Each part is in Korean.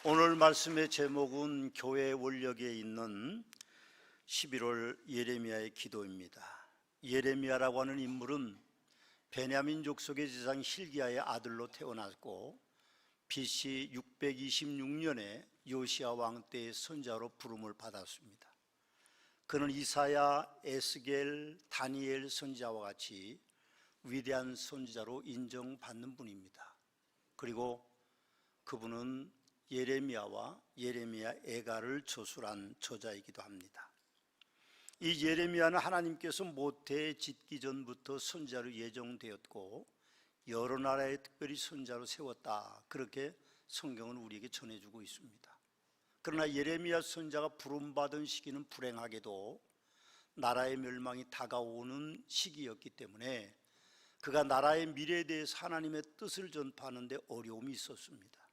오늘 말씀의 제목은 교회 원력에 있는 11월 예레미야의 기도입니다. 예레미야라고 하는 인물은 베냐민 족속의 제사장 hil기야의 아들로 태어났고 BC 626년에 요시야 왕 때의 선자로 부름을 받았습니다. 그는 이사야, 에스겔, 다니엘 선지자와 같이 위대한 선지자로 인정받는 분입니다. 그리고 그분은 예레미야와 예레미야 애가를 저술한 저자이기도 합니다. 이 예레미야는 하나님께서 모태에 짓기 전부터 선지자로 예정되었고 여러 나라에 특별히 선지자로 세웠다, 그렇게 성경은 우리에게 전해주고 있습니다. 그러나 예레미야 선지자가 부름받은 시기는 불행하게도 나라의 멸망이 다가오는 시기였기 때문에 그가 나라의 미래에 대해서 하나님의 뜻을 전파하는 데 어려움이 있었습니다.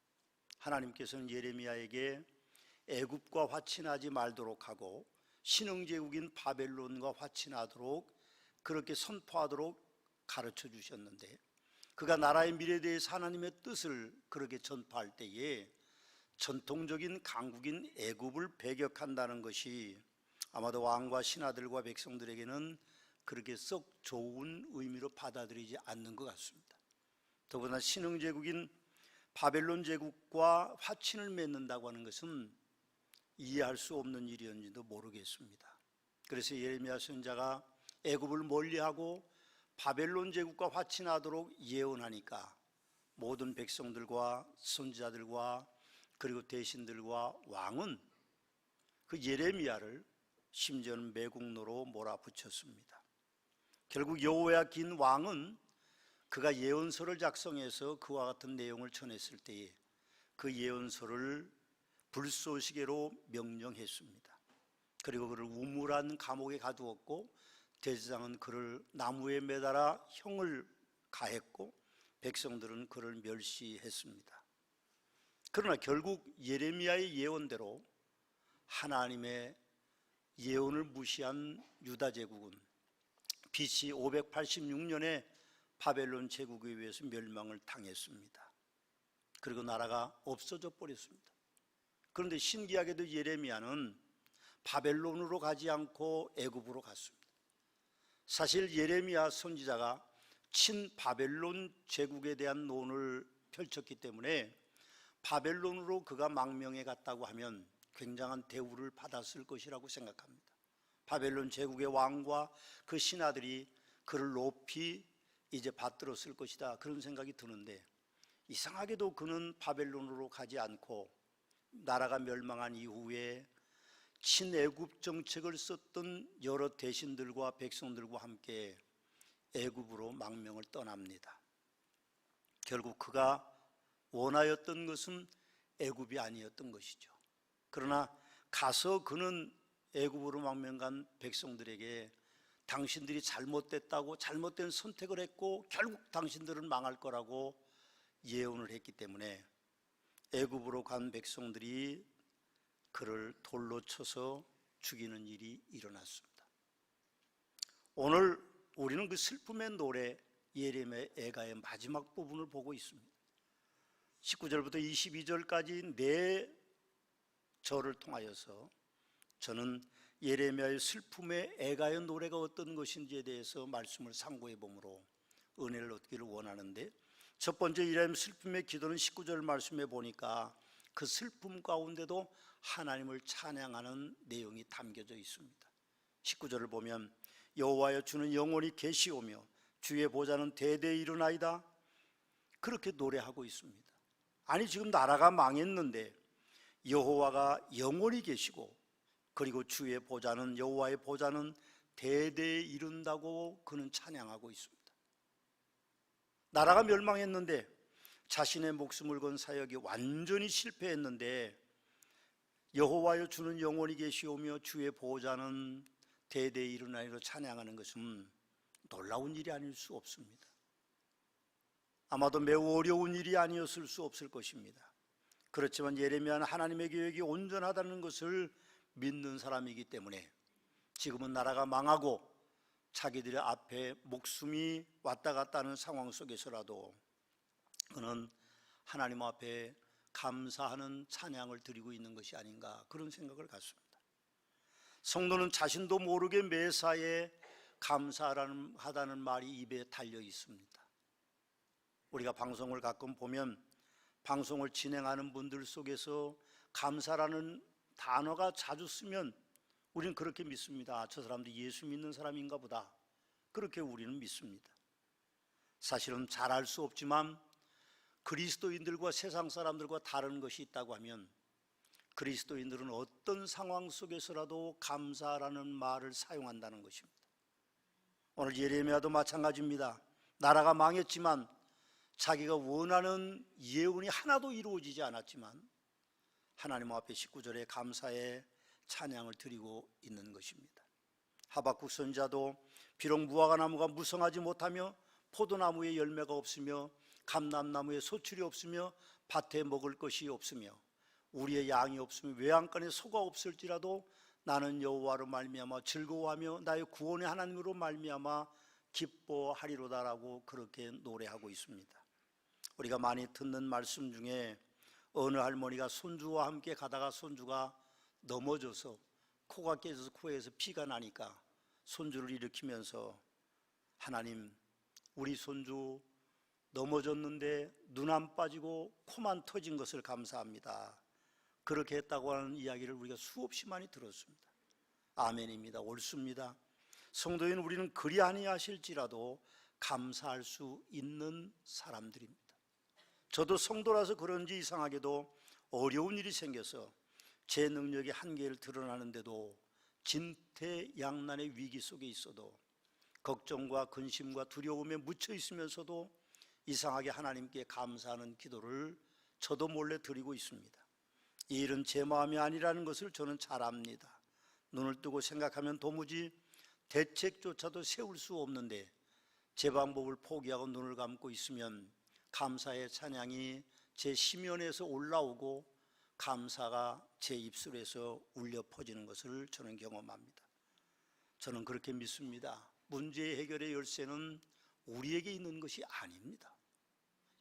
하나님께서는 예레미야에게 애굽과 화친하지 말도록 하고 신흥제국인 바벨론과 화친하도록 그렇게 선포하도록 가르쳐 주셨는데, 그가 나라의 미래에 대해서 하나님의 뜻을 그렇게 전파할 때에 전통적인 강국인 애굽을 배격한다는 것이 아마도 왕과 신하들과 백성들에게는 그렇게 썩 좋은 의미로 받아들이지 않는 것 같습니다. 더구나 신흥제국인 바벨론 제국과 화친을 맺는다고 하는 것은 이해할 수 없는 일이었는지도 모르겠습니다. 그래서 예레미야 선지자가 애굽을 멀리하고 바벨론 제국과 화친하도록 예언하니까 모든 백성들과 선지자들과 그리고 대신들과 왕은 그 예레미야를 심지어는 매국노로 몰아붙였습니다. 결국 여호야긴 왕은 그가 예언서를 작성해서 그와 같은 내용을 전했을 때에 그 예언서를 불쏘시개로 명령했습니다. 그리고 그를 우물한 감옥에 가두었고 대제사장은 그를 나무에 매달아 형을 가했고 백성들은 그를 멸시했습니다. 그러나 결국 예레미야의 예언대로 하나님의 예언을 무시한 유다 제국은 BC 586년에 바벨론 제국에 의해서 멸망을 당했습니다. 그리고 나라가 없어져 버렸습니다. 그런데 신기하게도 예레미야는 바벨론으로 가지 않고 애굽으로 갔습니다. 사실 예레미야 선지자가 친바벨론 제국에 대한 논을 펼쳤기 때문에 바벨론으로 그가 망명해 갔다고 하면 굉장한 대우를 받았을 것이라고 생각합니다. 바벨론 제국의 왕과 그 신하들이 그를 높이 이제 받들었을 것이다, 그런 생각이 드는데, 이상하게도 그는 바벨론으로 가지 않고 나라가 멸망한 이후에 친애굽 정책을 썼던 여러 대신들과 백성들과 함께 애굽으로 망명을 떠납니다. 결국 그가 원하였던 것은 애굽이 아니었던 것이죠. 그러나 가서 그는 애굽으로 망명 간 백성들에게 당신들이 잘못됐다고, 잘못된 선택을 했고 결국 당신들은 망할 거라고 예언을 했기 때문에 애굽으로 간 백성들이 그를 돌로 쳐서 죽이는 일이 일어났습니다. 오늘 우리는 그 슬픔의 노래 예레미야 애가의 마지막 부분을 보고 있습니다. 19절부터 22절까지 네 절을 통하여서 저는 예레미야의 슬픔의 애가의 노래가 어떤 것인지에 대해서 말씀을 상고해 보므로 은혜를 얻기를 원하는데, 첫 번째 예레미야 슬픔의 기도는 19절 말씀에 보니까 그 슬픔 가운데도 하나님을 찬양하는 내용이 담겨져 있습니다. 19절을 보면 여호와여 주는 영원히 계시오며 주의 보좌는 대대에 이르나이다, 그렇게 노래하고 있습니다. 아니, 지금 나라가 망했는데 여호와가 영원히 계시고 그리고 주의 보좌는, 여호와의 보좌는 대대에 이른다고 그는 찬양하고 있습니다. 나라가 멸망했는데 자신의 목숨을 건 사역이 완전히 실패했는데 여호와여 주는 영원히 계시오며 주의 보좌는 대대에 이르나이로 찬양하는 것은 놀라운 일이 아닐 수 없습니다. 아마도 매우 어려운 일이 아니었을 수 없을 것입니다. 그렇지만 예레미야는 하나님의 계획이 온전하다는 것을 믿는 사람이기 때문에 지금은 나라가 망하고 자기들의 앞에 목숨이 왔다 갔다 하는 상황 속에서라도 그는 하나님 앞에 감사하는 찬양을 드리고 있는 것이 아닌가, 그런 생각을 갖습니다. 성도는 자신도 모르게 매사에 감사하다는 말이 입에 달려 있습니다. 우리가 방송을 가끔 보면 방송을 진행하는 분들 속에서 감사라는 단어가 자주 쓰면 우리는 그렇게 믿습니다. 저 사람도 예수 믿는 사람인가 보다, 그렇게 우리는 믿습니다. 사실은 잘 알 수 없지만 그리스도인들과 세상 사람들과 다른 것이 있다고 하면, 그리스도인들은 어떤 상황 속에서라도 감사라는 말을 사용한다는 것입니다. 오늘 예레미야도 마찬가지입니다. 나라가 망했지만, 자기가 원하는 예언이 하나도 이루어지지 않았지만 하나님 앞에 19절에 감사의 찬양을 드리고 있는 것입니다. 하박국 선지자도 비록 무화과나무가 무성하지 못하며 포도나무에 열매가 없으며 감람나무에 소출이 없으며 밭에 먹을 것이 없으며 우리의 양이 없으며 외양간에 소가 없을지라도 나는 여호와로 말미암아 즐거워하며 나의 구원의 하나님으로 말미암아 기뻐하리로다라고 그렇게 노래하고 있습니다. 우리가 많이 듣는 말씀 중에 어느 할머니가 손주와 함께 가다가 손주가 넘어져서 코가 깨져서 코에서 피가 나니까 손주를 일으키면서, 하나님, 우리 손주 넘어졌는데 눈 안 빠지고 코만 터진 것을 감사합니다, 그렇게 했다고 하는 이야기를 우리가 수없이 많이 들었습니다. 아멘입니다. 옳습니다. 성도인 우리는 그리 아니하실지라도 감사할 수 있는 사람들입니다. 저도 성도라서 그런지 이상하게도 어려운 일이 생겨서 제 능력이 한계를 드러나는데도 진퇴양난의 위기 속에 있어도 걱정과 근심과 두려움에 묻혀 있으면서도 이상하게 하나님께 감사하는 기도를 저도 몰래 드리고 있습니다. 이 일은 제 마음이 아니라는 것을 저는 잘 압니다. 눈을 뜨고 생각하면 도무지 대책조차도 세울 수 없는데 제 방법을 포기하고 눈을 감고 있으면 감사의 찬양이 제 심연에서 올라오고 감사가 제 입술에서 울려 퍼지는 것을 저는 경험합니다. 저는 그렇게 믿습니다. 문제 해결의 열쇠는 우리에게 있는 것이 아닙니다.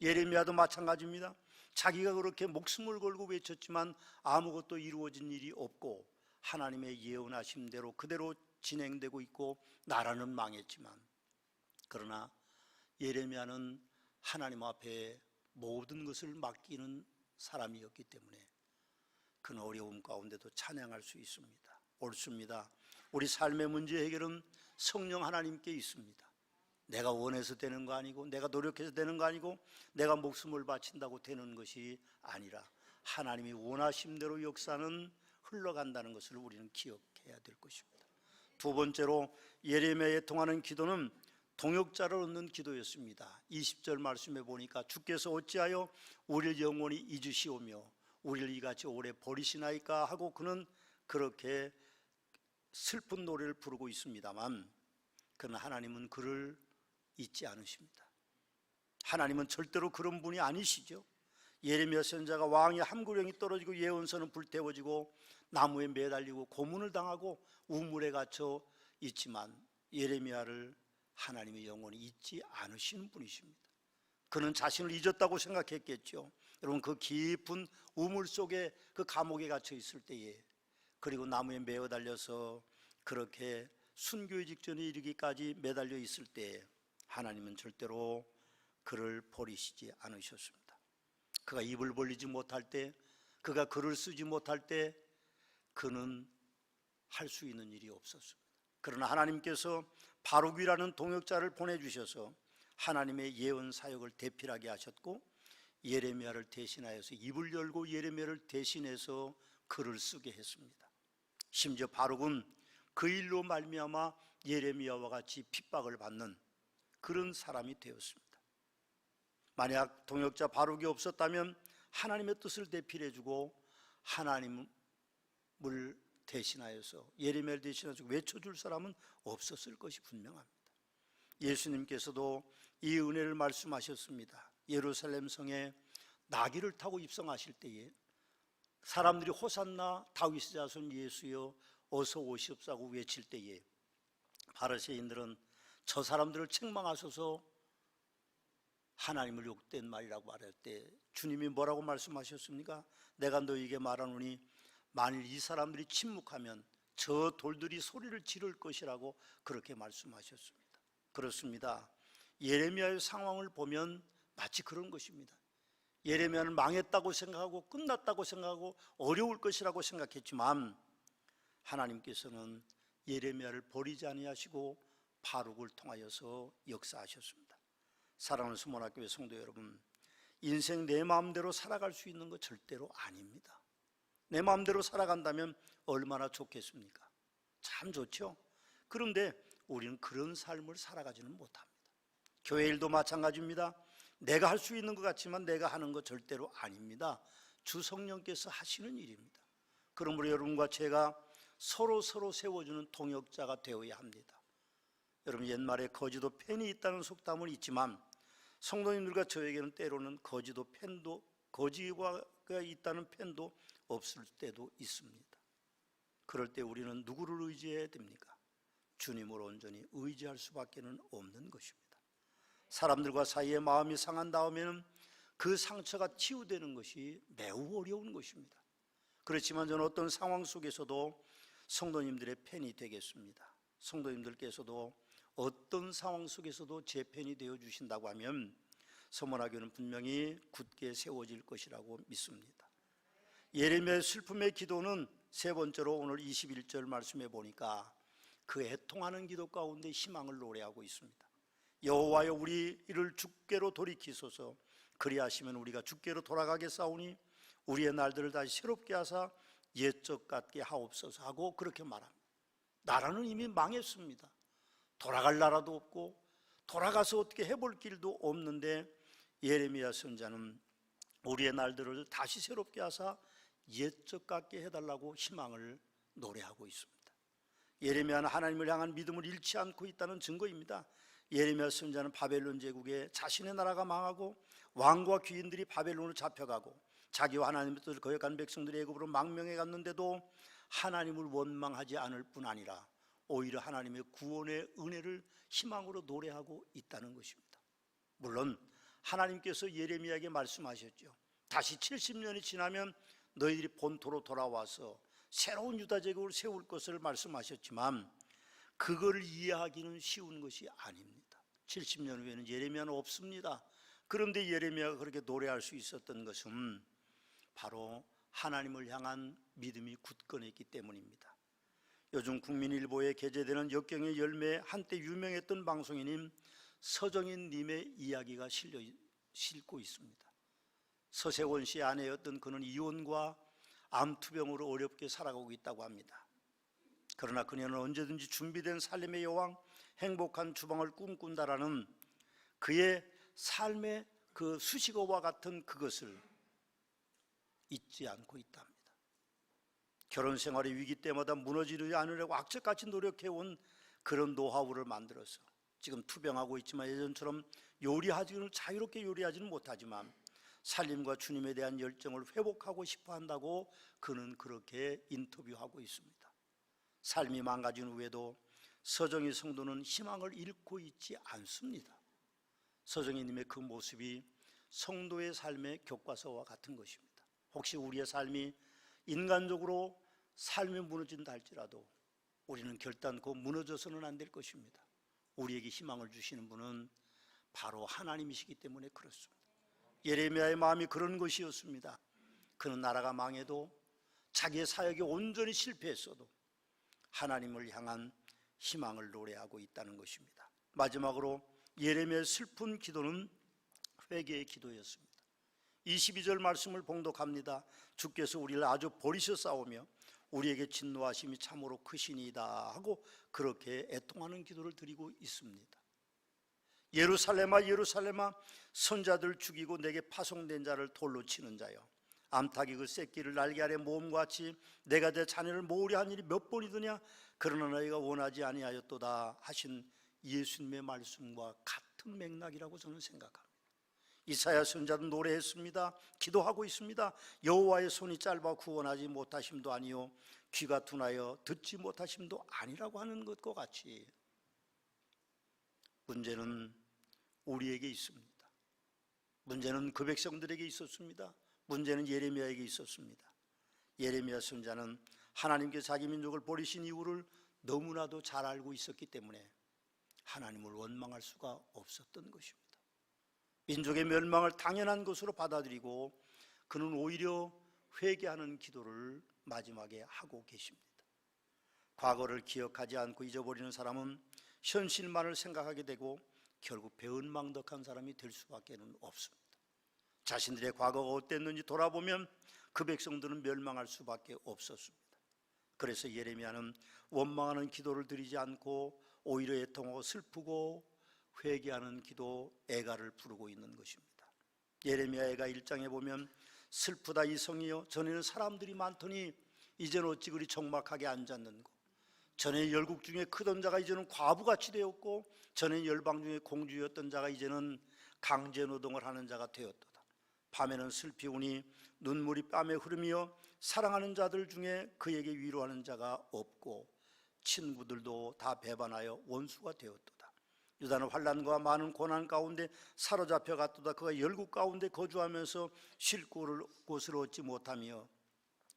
예레미야도 마찬가지입니다. 자기가 그렇게 목숨을 걸고 외쳤지만 아무것도 이루어진 일이 없고 하나님의 예언하신 대로 그대로 진행되고 있고 나라는 망했지만, 그러나 예레미야는 하나님 앞에 모든 것을 맡기는 사람이었기 때문에 그는 어려움 가운데도 찬양할 수 있습니다. 옳습니다. 우리 삶의 문제 해결은 성령 하나님께 있습니다. 내가 원해서 되는 거 아니고 내가 노력해서 되는 거 아니고 내가 목숨을 바친다고 되는 것이 아니라 하나님이 원하신 대로 역사는 흘러간다는 것을 우리는 기억해야 될 것입니다. 두 번째로 예레미야에 통하는 기도는 동역자를 얻는 기도였습니다. 20절 말씀에 보니까 주께서 어찌하여 우리를 영원히 잊으시오며 우리를 이같이 오래 버리시나이까 하고 그는 그렇게 슬픈 노래를 부르고 있습니다만, 그러나 하나님은 그를 잊지 않으십니다. 하나님은 절대로 그런 분이 아니시죠. 예레미야 선지자가 왕의 함구령이 떨어지고 예언서는 불태워지고 나무에 매달리고 고문을 당하고 우물에 갇혀 있지만 예레미야를 하나님이 영원히 잊지 않으시는 분이십니다. 그는 자신을 잊었다고 생각했겠죠. 여러분, 그 깊은 우물 속에 그 감옥에 갇혀 있을 때에, 그리고 나무에 매어 달려서 그렇게 순교의 직전에 이르기까지 매달려 있을 때에 하나님은 절대로 그를 버리시지 않으셨습니다. 그가 입을 벌리지 못할 때, 그가 글을 쓰지 못할 때 그는 할 수 있는 일이 없었습니다. 그러나 하나님께서 바룩이라는 동역자를 보내주셔서 하나님의 예언 사역을 대필하게 하셨고 예레미야를 대신하여서 입을 열고 예레미야를 대신해서 글을 쓰게 했습니다. 심지어 바룩은 그 일로 말미암아 예레미야와 같이 핍박을 받는 그런 사람이 되었습니다. 만약 동역자 바룩이 없었다면 하나님의 뜻을 대필해주고 하나님을 대신하여서 예레미야를 대신해서 외쳐줄 사람은 없었을 것이 분명합니다. 예수님께서도 이 은혜를 말씀하셨습니다. 예루살렘 성에 나귀를 타고 입성하실 때에 사람들이 호산나 다윗의 자손 예수여 어서 오시옵소서 외칠 때에 바리새인들은 저 사람들을 책망하셔서 하나님을 욕된 말이라고 말할 때 주님이 뭐라고 말씀하셨습니까? 내가 너에게 말하노니 만일 이 사람들이 침묵하면 저 돌들이 소리를 지를 것이라고 그렇게 말씀하셨습니다. 그렇습니다. 예레미야의 상황을 보면 마치 그런 것입니다. 예레미야는 망했다고 생각하고 끝났다고 생각하고 어려울 것이라고 생각했지만 하나님께서는 예레미야를 버리지 아니하시고 바룩을 통하여서 역사하셨습니다. 사랑하는 수문학교의 성도 여러분, 인생 내 마음대로 살아갈 수 있는 것 절대로 아닙니다. 내 마음대로 살아간다면 얼마나 좋겠습니까? 참 좋죠. 그런데 우리는 그런 삶을 살아가지는 못합니다. 교회 일도 마찬가지입니다. 내가 할 수 있는 것 같지만 내가 하는 것 절대로 아닙니다. 주 성령께서 하시는 일입니다. 그러므로 여러분과 제가 서로 세워주는 동역자가 되어야 합니다. 여러분, 옛말에 거지도 펜이 있다는 속담은 있지만 성도님들과 저에게는 때로는 거지가 있다는 펜도 없을 때도 있습니다. 그럴 때 우리는 누구를 의지해야 됩니까? 주님을 온전히 의지할 수밖에 없는 것입니다. 사람들과 사이에 마음이 상한 다음에는 그 상처가 치유되는 것이 매우 어려운 것입니다. 그렇지만 저는 어떤 상황 속에서도 성도님들의 펜이 되겠습니다. 성도님들께서도 어떤 상황 속에서도 제 펜이 되어 주신다고 하면 서문화교는 분명히 굳게 세워질 것이라고 믿습니다. 예레미야의 슬픔의 기도는 세 번째로 오늘 21절 말씀해 보니까 그 애통하는 기도 가운데 희망을 노래하고 있습니다. 여호와여, 우리를 주께로 돌이키소서. 그리하시면 우리가 주께로 돌아가겠사오니 우리의 날들을 다시 새롭게 하사 옛적 같게 하옵소서 하고 그렇게 말합니다. 나라는 이미 망했습니다. 돌아갈 나라도 없고 돌아가서 어떻게 해볼 길도 없는데 예레미야 선자는 우리의 날들을 다시 새롭게 하사 옛적 같게 해달라고 희망을 노래하고 있습니다. 예레미야는 하나님을 향한 믿음을 잃지 않고 있다는 증거입니다. 예레미야 선자는 바벨론 제국에 자신의 나라가 망하고 왕과 귀인들이 바벨론으로 잡혀가고 자기와 하나님의 뜻을 거역한 백성들이 애굽으로 망명해 갔는데도 하나님을 원망하지 않을 뿐 아니라 오히려 하나님의 구원의 은혜를 희망으로 노래하고 있다는 것입니다. 물론 하나님께서 예레미야에게 말씀하셨죠. 다시 70년이 지나면 너희들이 본토로 돌아와서 새로운 유다 제국을 세울 것을 말씀하셨지만 그걸 이해하기는 쉬운 것이 아닙니다. 70년 후에는 예레미야는 없습니다. 그런데 예레미야가 그렇게 노래할 수 있었던 것은 바로 하나님을 향한 믿음이 굳건했기 때문입니다. 요즘 국민일보에 게재되는 역경의 열매 한때 유명했던 방송인인 서정인님의 이야기가 실고 있습니다. 서세원 씨의 아내였던 그는 이혼과 암투병으로 어렵게 살아가고 있다고 합니다. 그러나 그녀는 언제든지 준비된 살림의 여왕, 행복한 주방을 꿈꾼다라는 그의 삶의 그 수식어와 같은 그것을 잊지 않고 있답니다. 결혼 생활의 위기 때마다 무너지지 않으려고 악착같이 노력해온 그런 노하우를 만들어서 지금 투병하고 있지만 예전처럼 자유롭게 요리하지는 못하지만 살림과 주님에 대한 열정을 회복하고 싶어 한다고 그는 그렇게 인터뷰하고 있습니다. 삶이 망가진 후에도 서정희 성도는 희망을 잃고 있지 않습니다. 서정희님의 그 모습이 성도의 삶의 교과서와 같은 것입니다. 혹시 우리의 삶이 인간적으로 삶이 무너진다 할지라도 우리는 결단코 무너져서는 안 될 것입니다. 우리에게 희망을 주시는 분은 바로 하나님이시기 때문에 그렇습니다. 예레미야의 마음이 그런 것이었습니다. 그는 나라가 망해도 자기의 사역이 온전히 실패했어도 하나님을 향한 희망을 노래하고 있다는 것입니다. 마지막으로 예레미야의 슬픈 기도는 회개의 기도였습니다. 22절 말씀을 봉독합니다. 주께서 우리를 아주 버리셨사오며 우리에게 진노하심이 참으로 크시니이다 하고 그렇게 애통하는 기도를 드리고 있습니다. 예루살렘아 예루살렘아, 선자들 죽이고 내게 파송된 자를 돌로 치는 자여, 암탉이 그 새끼를 날개 아래 모음과 같이 내가 내 자녀를 모으려 한 일이 몇 번이더냐. 그러나 너희가 원하지 아니하였도다 하신 예수님의 말씀과 같은 맥락이라고 저는 생각합니다. 이사야 선자도 노래했습니다. 기도하고 있습니다. 여호와의 손이 짧아 구원하지 못하심도 아니요 귀가 둔하여 듣지 못하심도 아니라고 하는 것과 같이 문제는 우리에게 있습니다. 문제는 그 백성들에게 있었습니다. 문제는 예레미야에게 있었습니다. 예레미야 선지자는 하나님께 자기 민족을 버리신 이유를 너무나도 잘 알고 있었기 때문에 하나님을 원망할 수가 없었던 것입니다. 민족의 멸망을 당연한 것으로 받아들이고 그는 오히려 회개하는 기도를 마지막에 하고 계십니다. 과거를 기억하지 않고 잊어버리는 사람은 현실만을 생각하게 되고 결국 배은망덕한 사람이 될 수밖에 없습니다. 자신들의 과거가 어땠는지 돌아보면 그 백성들은 멸망할 수밖에 없었습니다. 그래서 예레미야는 원망하는 기도를 드리지 않고 오히려 애통하고 슬프고 회개하는 기도, 애가를 부르고 있는 것입니다. 예레미야 애가 1장에 보면 슬프다 이 성이여, 전에는 사람들이 많더니 이제는 어찌 그리 적막하게 앉았는고, 전에 열국 중에 크던 자가 이제는 과부같이 되었고, 전에 열방 중에 공주였던 자가 이제는 강제노동을 하는 자가 되었도다. 밤에는 슬피 우니 눈물이 뺨에 흐르며 사랑하는 자들 중에 그에게 위로하는 자가 없고 친구들도 다 배반하여 원수가 되었도다. 유다는 환난과 많은 고난 가운데 사로잡혀 갔도다. 그가 열국 가운데 거주하면서 쉴 곳을 얻지 못하며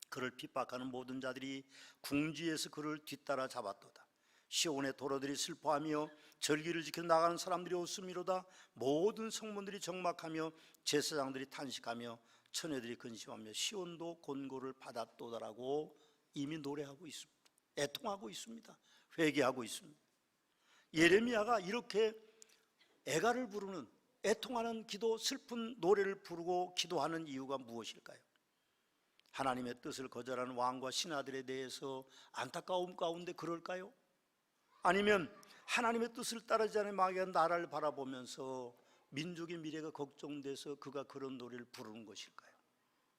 그를 핍박하는 모든 자들이 궁지에서 그를 뒤따라 잡았도다. 시온의 도로들이 슬퍼하며 절기를 지켜 나가는 사람들이 웃음이로다. 모든 성문들이 적막하며 제사장들이 탄식하며 처녀들이 근심하며 시온도 곤고를 받았도다라고 이미 노래하고 있습니다. 애통하고 있습니다. 회개하고 있습니다. 예레미야가 이렇게 애가를 부르는, 애통하는 기도, 슬픈 노래를 부르고 기도하는 이유가 무엇일까요? 하나님의 뜻을 거절하는 왕과 신하들에 대해서 안타까움 가운데 그럴까요? 아니면 하나님의 뜻을 따르지 않은 망한 나라를 바라보면서 민족의 미래가 걱정돼서 그가 그런 노래를 부르는 것일까요?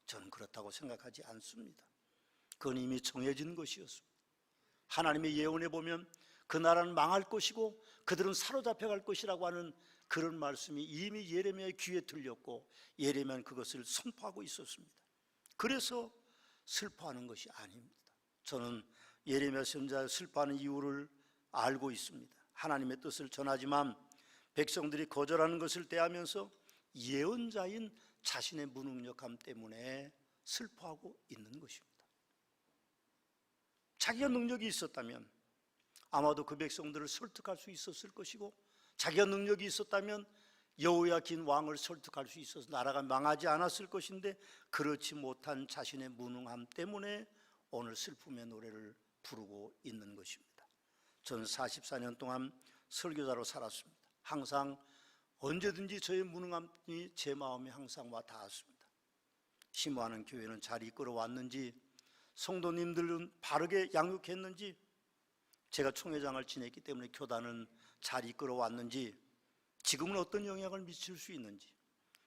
저는 그렇다고 생각하지 않습니다. 그건 이미 정해진 것이었습니다. 하나님의 예언에 보면 그 나라는 망할 것이고 그들은 사로잡혀 갈 것이라고 하는 그런 말씀이 이미 예레미야의 귀에 들렸고 예레미야는 그것을 선포하고 있었습니다. 그래서 슬퍼하는 것이 아닙니다. 저는 예레미야 선지자가 슬퍼하는 이유를 알고 있습니다. 하나님의 뜻을 전하지만 백성들이 거절하는 것을 대하면서 예언자인 자신의 무능력함 때문에 슬퍼하고 있는 것입니다. 자기가 능력이 있었다면 아마도 그 백성들을 설득할 수 있었을 것이고, 자기가 능력이 있었다면 여호야긴 왕을 설득할 수 있어서 나라가 망하지 않았을 것인데 그렇지 못한 자신의 무능함 때문에 오늘 슬픔의 노래를 부르고 있는 것입니다. 저는 44년 동안 설교자로 살았습니다. 항상 언제든지 저의 무능함이 제 마음에 항상 와 닿았습니다. 심호하는 교회는 잘 이끌어왔는지, 성도님들은 바르게 양육했는지, 제가 총회장을 지냈기 때문에 교단은 잘 이끌어왔는지, 지금은 어떤 영향을 미칠 수 있는지,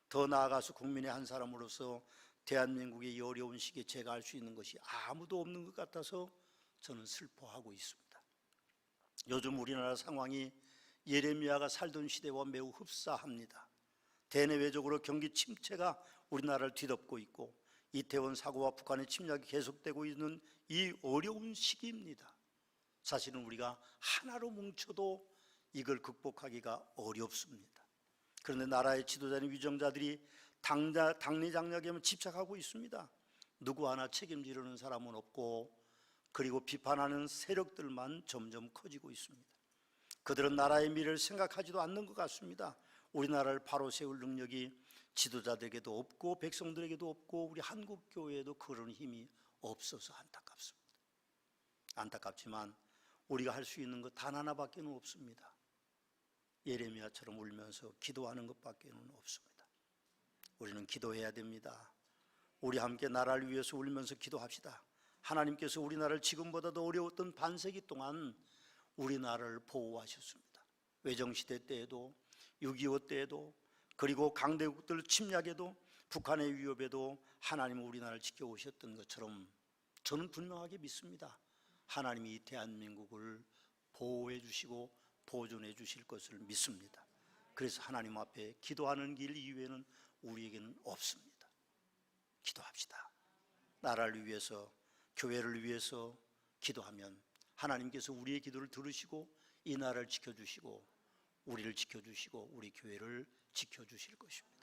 더 나아가서 국민의 한 사람으로서 대한민국의 이 어려운 시기에 제가 할 수 있는 것이 아무도 없는 것 같아서 저는 슬퍼하고 있습니다. 요즘 우리나라 상황이 예레미야가 살던 시대와 매우 흡사합니다. 대내외적으로 경기 침체가 우리나라를 뒤덮고 있고 이태원 사고와 북한의 침략이 계속되고 있는 이 어려운 시기입니다. 사실은 우리가 하나로 뭉쳐도 이걸 극복하기가 어렵습니다. 그런데 나라의 지도자인 위정자들이 당리 장략에만 집착하고 있습니다. 누구 하나 책임지려는 사람은 없고, 그리고 비판하는 세력들만 점점 커지고 있습니다. 그들은 나라의 미래를 생각하지도 않는 것 같습니다. 우리나라를 바로 세울 능력이 지도자들에게도 없고 백성들에게도 없고 우리 한국교회에도 그런 힘이 없어서 안타깝습니다. 안타깝지만 우리가 할 수 있는 것 단 하나밖에 없습니다. 예레미야처럼 울면서 기도하는 것밖에 없습니다. 우리는 기도해야 됩니다. 우리 함께 나라를 위해서 울면서 기도합시다. 하나님께서 우리나라를 지금보다도 어려웠던 반세기 동안 우리나라를 보호하셨습니다. 외정시대 때에도 6.25 때에도, 그리고 강대국들 침략에도, 북한의 위협에도 하나님은 우리나라를 지켜오셨던 것처럼 저는 분명하게 믿습니다. 하나님이 이 대한민국을 보호해 주시고 보존해 주실 것을 믿습니다. 그래서 하나님 앞에 기도하는 길 이외에는 우리에게는 없습니다. 기도합시다. 나라를 위해서, 교회를 위해서 기도하면 하나님께서 우리의 기도를 들으시고 이 나라를 지켜주시고 우리를 지켜주시고 우리 교회를 지켜주실 것입니다.